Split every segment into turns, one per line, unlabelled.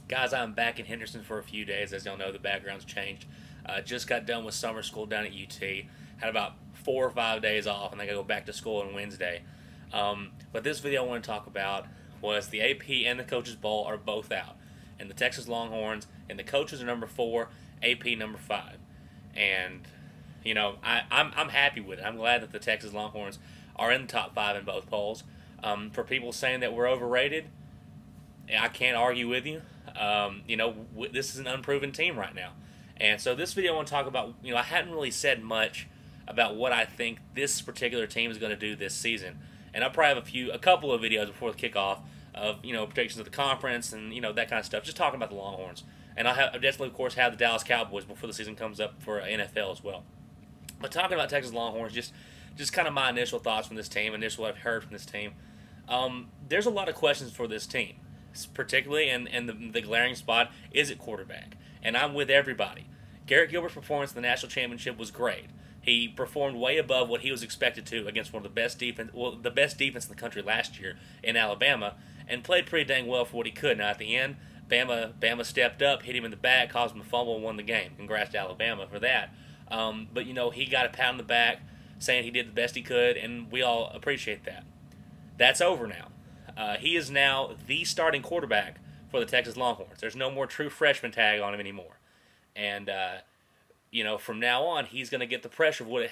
Guys, I'm back in Henderson for a few days. As y'all know, the background's changed. Just got done with summer school down at UT. Had about 4 or 5 days off, and I got to go back to school on Wednesday. But this video I want to talk about was the AP and the Coaches Bowl are both out. And the Texas Longhorns and the coaches are number 4, AP number 5. And, you know, I'm happy with it. I'm glad that the Texas Longhorns are in the top 5 in both polls. For people saying that we're overrated, I can't argue with you. This is an unproven team right now. And so this video I want to talk about, I hadn't really said much about what I think this particular team is going to do this season. And I'll probably have a couple of videos before the kickoff of, predictions of the conference and, that kind of stuff, just talking about the Longhorns. And I'll definitely, of course, have the Dallas Cowboys before the season comes up for NFL as well. But talking about Texas Longhorns, just kind of my initial thoughts from this team, initial what I've heard from this team. There's a lot of questions for this team, particularly in the glaring spot is at quarterback. And I'm with everybody. Garrett Gilbert's performance in the national championship was great. He performed way above what he was expected to against one of the best defense in the country last year in Alabama, and played pretty dang well for what he could. Now at the end, Bama stepped up, hit him in the back, caused him to fumble, and won the game. Congrats to Alabama for that. But he got a pat on the back, saying he did the best he could, and we all appreciate that. That's over now. He is now the starting quarterback for the Texas Longhorns. There's no more true freshman tag on him anymore. And, from now on, he's going to get the pressure of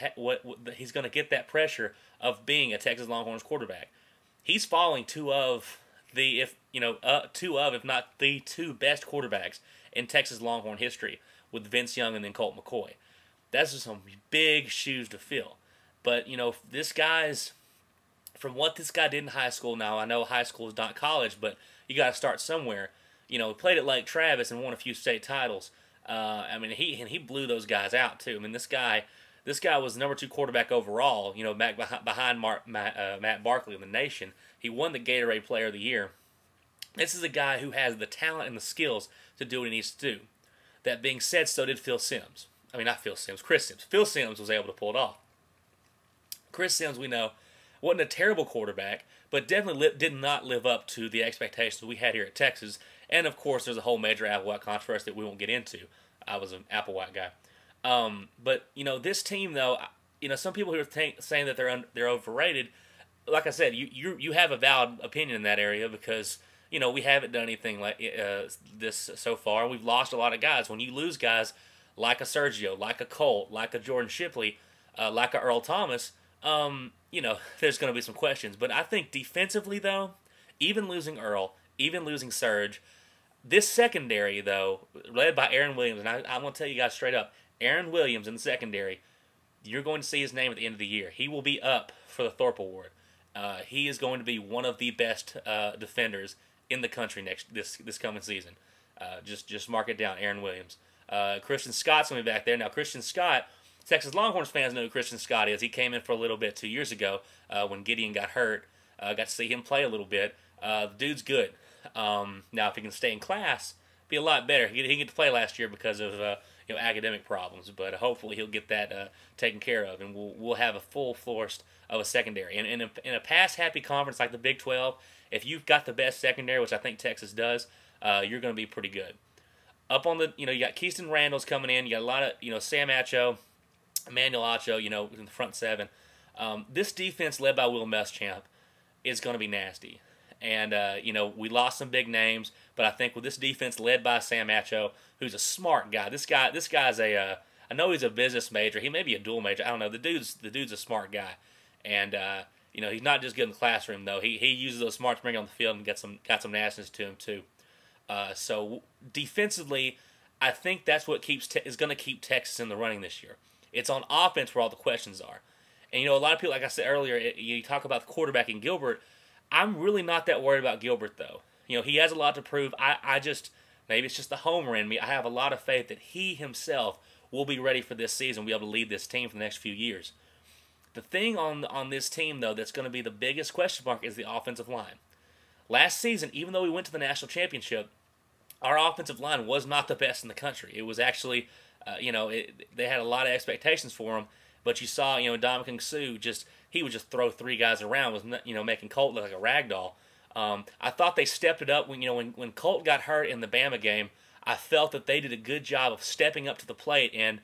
he's going to get that pressure of being a Texas Longhorns quarterback. He's following if not the 2 best quarterbacks in Texas Longhorn history with Vince Young and then Colt McCoy. That's just some big shoes to fill. But, from what this guy did in high school, now I know high school is not college, but you got to start somewhere. He played at Lake Travis and won a few state titles. He blew those guys out too. This guy was number 2 quarterback overall. Back behind Matt Barkley in the nation. He won the Gatorade Player of the Year. This is a guy who has the talent and the skills to do what he needs to do. That being said, so did Phil Simms. Chris Simms. Phil Simms was able to pull it off. Chris Simms, we know, wasn't a terrible quarterback, but definitely did not live up to the expectations we had here at Texas. And, of course, there's a whole major Applewhite controversy that we won't get into. I was an Applewhite guy. But this team, though, some people who are saying that they're overrated, like I said, you have a valid opinion in that area because, we haven't done anything like this so far. We've lost a lot of guys. When you lose guys like a Sergio, like a Colt, like a Jordan Shipley, like a Earl Thomas, there's going to be some questions. But I think defensively, though, even losing Earl, even losing Serge, this secondary, though, led by Aaron Williams, and I want to tell you guys straight up, Aaron Williams in the secondary, you're going to see his name at the end of the year. He will be up for the Thorpe Award. He is going to be one of the best defenders in the country this coming season. Just mark it down, Aaron Williams. Christian Scott's going to be back there. Now, Christian Scott, Texas Longhorns fans know who Christian Scott is. He came in for a little bit 2 years ago when Gideon got hurt. Got to see him play a little bit. The dude's good. Now, if he can stay in class, be a lot better. He didn't get to play last year because of academic problems, but hopefully he'll get that taken care of, and we'll have a full force of a secondary. And in a pass-happy conference like the Big 12, if you've got the best secondary, which I think Texas does, you're going to be pretty good. Up on the, you got Keyston Randall's coming in. You got a lot of, Sam Acho, Emmanuel Acho, in the front 7. This defense led by Will Muschamp is going to be nasty. And, we lost some big names, but I think with this defense led by Sam Acho, who's a smart guy. This guy's I know he's a business major. He may be a dual major. I don't know. The dude's a smart guy. And, he's not just good in the classroom, though. He uses those smarts to bring on the field and got some nastiness to him, too. So defensively, I think that's what is going to keep Texas in the running this year. It's on offense where all the questions are. And, a lot of people, like I said earlier, you talk about the quarterback in Gilbert. I'm really not that worried about Gilbert, though. He has a lot to prove. Maybe it's just the homer in me. I have a lot of faith that he himself will be ready for this season, be able to lead this team for the next few years. The thing on this team, though, that's going to be the biggest question mark is the offensive line. Last season, even though we went to the national championship, our offensive line was not the best in the country. It was actually, they had a lot of expectations for him, but you saw, Dominican Sue he would just throw 3 guys around, making Colt look like a rag doll. I thought they stepped it up when Colt got hurt in the Bama game. I felt that they did a good job of stepping up to the plate and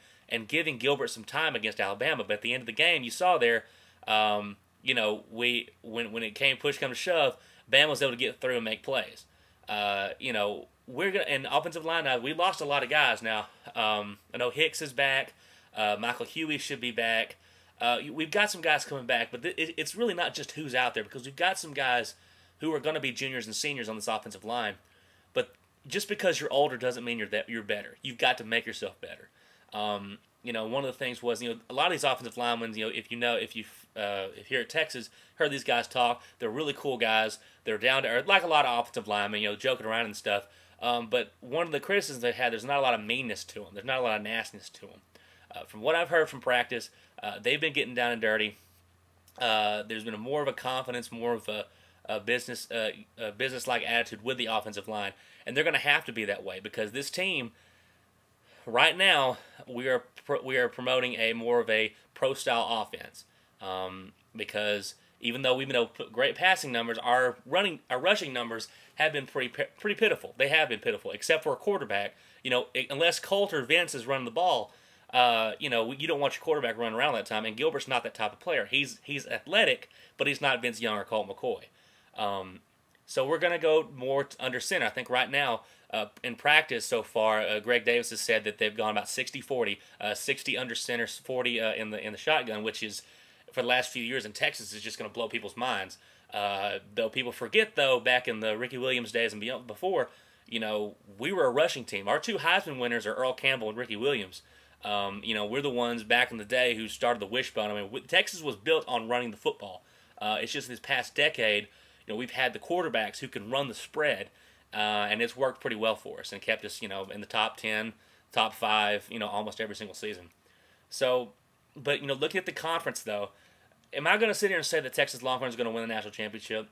giving Gilbert some time against Alabama. But at the end of the game, you saw there, when it came push come to shove, Bama was able to get through and make plays. We're gonna in the offensive line now. We lost a lot of guys now. I know Hicks is back. Michael Huey should be back. We've got some guys coming back, but it's really not just who's out there, because we've got some guys who are going to be juniors and seniors on this offensive line. But just because you're older doesn't mean you're better. You've got to make yourself better. One of the things was, a lot of these offensive linemen, if you're at Texas, heard these guys talk, they're really cool guys. They're down to earth, like a lot of offensive linemen, joking around and stuff. But one of the criticisms they had, there's not a lot of meanness to them. There's not a lot of nastiness to them. From what I've heard from practice, they've been getting down and dirty. There's been more of a confidence, more of a business-like attitude with the offensive line, and they're going to have to be that way, because this team, right now, we are promoting a more of a pro-style offense, because even though we've been able to put great passing numbers, our rushing numbers have been pretty pitiful. They have been pitiful, except for a quarterback. Unless Colt or Vince is running the ball, you don't want your quarterback running around that time, and Gilbert's not that type of player. He's athletic, but he's not Vince Young or Colt McCoy. So we're going to go more under center. I think right now, in practice so far, Greg Davis has said that they've gone about 60-40, 60 under center, 40 in the shotgun, which is, for the last few years in Texas, is just going to blow people's minds. Though people forget, though, back in the Ricky Williams days and before, we were a rushing team. Our two Heisman winners are Earl Campbell and Ricky Williams. We're the ones back in the day who started the wishbone. Texas was built on running the football. It's just this past decade, we've had the quarterbacks who can run the spread, and it's worked pretty well for us and kept us, in the top 10, top 5, almost every single season. So, but, looking at the conference, though, am I going to sit here and say that Texas Longhorns are going to win the national championship?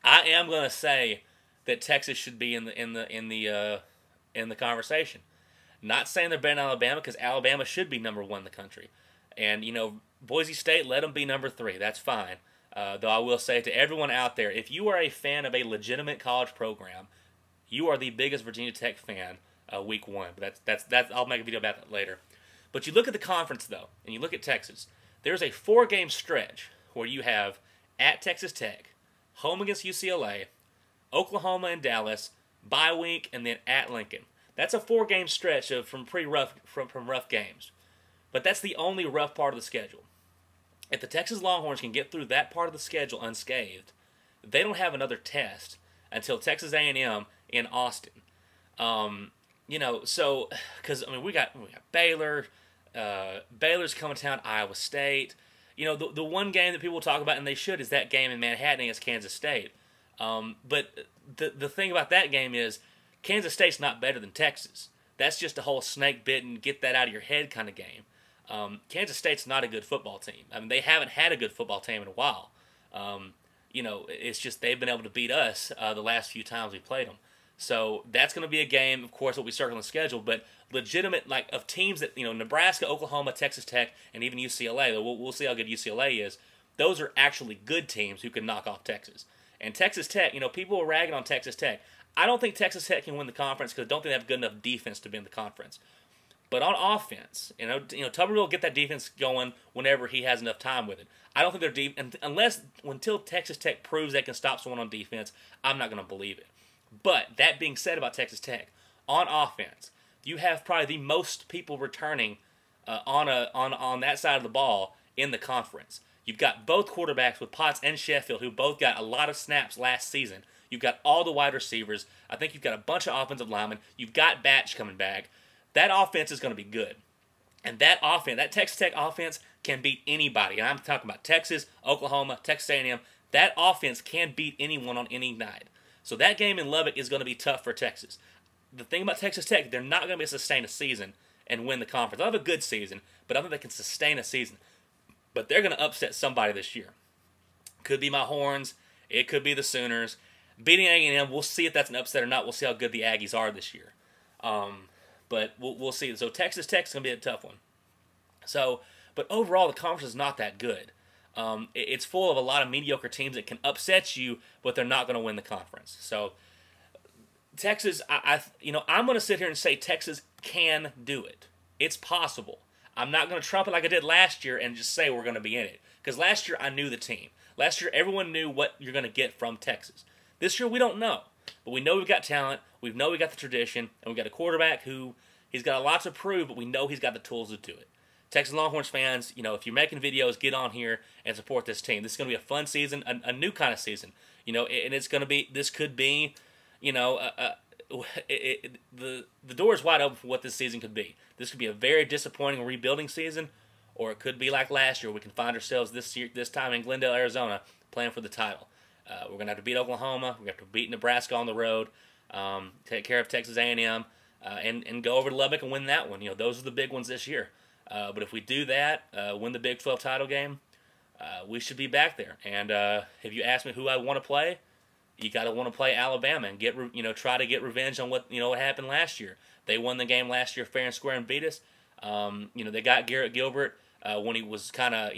I am going to say that Texas should be in the conversation. Not saying they're better than Alabama, because Alabama should be number 1 in the country. And, Boise State, let them be number 3. That's fine. Though I will say to everyone out there, if you are a fan of a legitimate college program, you are the biggest Virginia Tech fan week 1. But that's I'll make a video about that later. But you look at the conference, though, and you look at Texas. There's a 4-game stretch where you have at Texas Tech, home against UCLA, Oklahoma and Dallas, bye week, and then at Lincoln. That's a 4-game stretch from rough games. But that's the only rough part of the schedule. If the Texas Longhorns can get through that part of the schedule unscathed, they don't have another test until Texas A&M in Austin. So because we got Baylor, Baylor's coming to town, Iowa State. The one game that people talk about, and they should, is that game in Manhattan against Kansas State. But the thing about that game is Kansas State's not better than Texas. That's just a whole snake bitten, get that out of your head kind of game. Kansas State's not a good football team. They haven't had a good football team in a while. It's just they've been able to beat us the last few times we played them. So that's going to be a game, of course, that we circle on the schedule, but legitimate, of teams that, Nebraska, Oklahoma, Texas Tech, and even UCLA, we'll see how good UCLA is. Those are actually good teams who can knock off Texas. And Texas Tech, people are ragging on Texas Tech. I don't think Texas Tech can win the conference because I don't think they have good enough defense to be in the conference. But on offense, Tuberville will get that defense going whenever he has enough time with it. I don't think they're deep, until Texas Tech proves they can stop someone on defense, I'm not going to believe it. But that being said about Texas Tech, on offense, you have probably the most people returning on that side of the ball in the conference. You've got both quarterbacks with Potts and Sheffield, who both got a lot of snaps last season. You've got all the wide receivers. I think you've got a bunch of offensive linemen. You've got Batch coming back. That offense is going to be good. And that offense, that Texas Tech offense, can beat anybody. And I'm talking about Texas, Oklahoma, Texas A&M. That offense can beat anyone on any night. So that game in Lubbock is going to be tough for Texas. The thing about Texas Tech, they're not going to be able to sustain a season and win the conference. They'll have a good season, but I don't think they can sustain a season. But they're going to upset somebody this year. Could be my Horns. It could be the Sooners. Beating A&M, we'll see if that's an upset or not. We'll see how good the Aggies are this year. But we'll see. So Texas Tech's going to be a tough one. So, but overall, the conference is not that good. It's full of a lot of mediocre teams that can upset you, but they're not going to win the conference. So Texas, I'm going to sit here and say Texas can do it. It's possible. I'm not going to trump it like I did last year and just say we're going to be in it. Because last year I knew the team. Last year everyone knew what you're going to get from Texas. This year we don't know. But we know we've got talent. We know we got the tradition. And we've got a quarterback who he's got a lot to prove, but we know he's got the tools to do it. Texas Longhorns fans, if you're making videos, get on here and support this team. This is going to be a fun season, a new kind of season. And it's going to be, this could be, the door is wide open for what this season could be. This could be a very disappointing rebuilding season, or it could be like last year. We can find ourselves this time in Glendale, Arizona, playing for the title. We're going to have to beat Oklahoma. We're going to have to beat Nebraska on the road, take care of Texas A&M, and go over to Lubbock and win that one. Those are the big ones this year. But if we do that, win the Big 12 title game, we should be back there. And if you ask me who I want to play, you got to want to play Alabama and try to get revenge on what happened last year. They won the game last year fair and square and beat us. They got Garrett Gilbert when he was kind of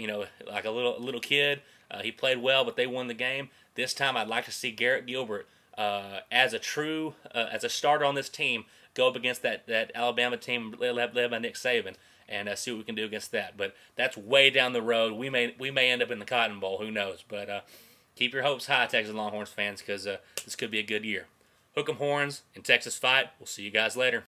like a little kid. He played well, but they won the game. This time, I'd like to see Garrett Gilbert as a starter on this team go up against that Alabama team led by Nick Saban and see what we can do against that. But that's way down the road. We may end up in the Cotton Bowl. Who knows? But keep your hopes high, Texas Longhorns fans, because this could be a good year. Hook 'em horns and Texas fight. We'll see you guys later.